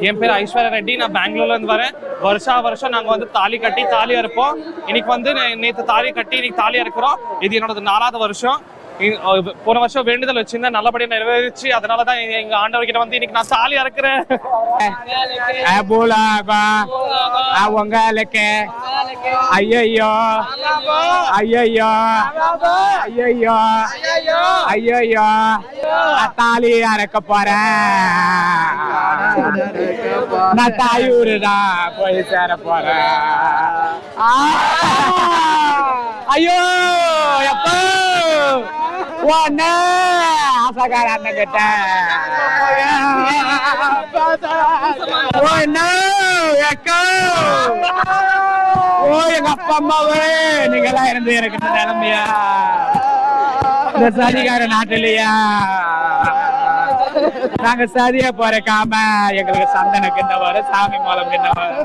என் பேர் ஐஸ்வர்யா ரெட்டி. நான் பெங்களூர்ல இருந்து வரேன். வருஷம் நாங்க வந்து தாலி கட்டி தாலி அறுப்போம். இன்னைக்கு வந்து நேற்று தாலி கட்டி இன்னைக்கு தாலி அறுக்கிறோம். இது என்னோட 4வது வருஷம். போன வருஷம் வேண்டுதல் வச்சிருந்தேன், நல்லபடியா நிறைவேறிச்சு. அதனாலதான் எங்க ஆண்டவர்கிட்ட வந்து இன்னைக்கு நான் தாலி அறுக்கிறேன். உங்களுக்கு ஐயோ ஐயோ ஐயோ ஐயோ தாலி அறுக்க போறேன். நான் தாயூரு தான் போய் சேர போறேன். ஐயோ எப்போ ஒன்னு ஆசைக்கார அண்ணன் கிட்ட எங்க அப்பா அம்மாவே நீங்கெல்லாம் இருந்து எனக்கு நிலைமையா இந்த சதிகார நாட்டிலையா நாங்க சதியா போறக்காம எங்களுக்கு சந்தன கிண்ணவர் சாமி மூலம் கிண்ணவர்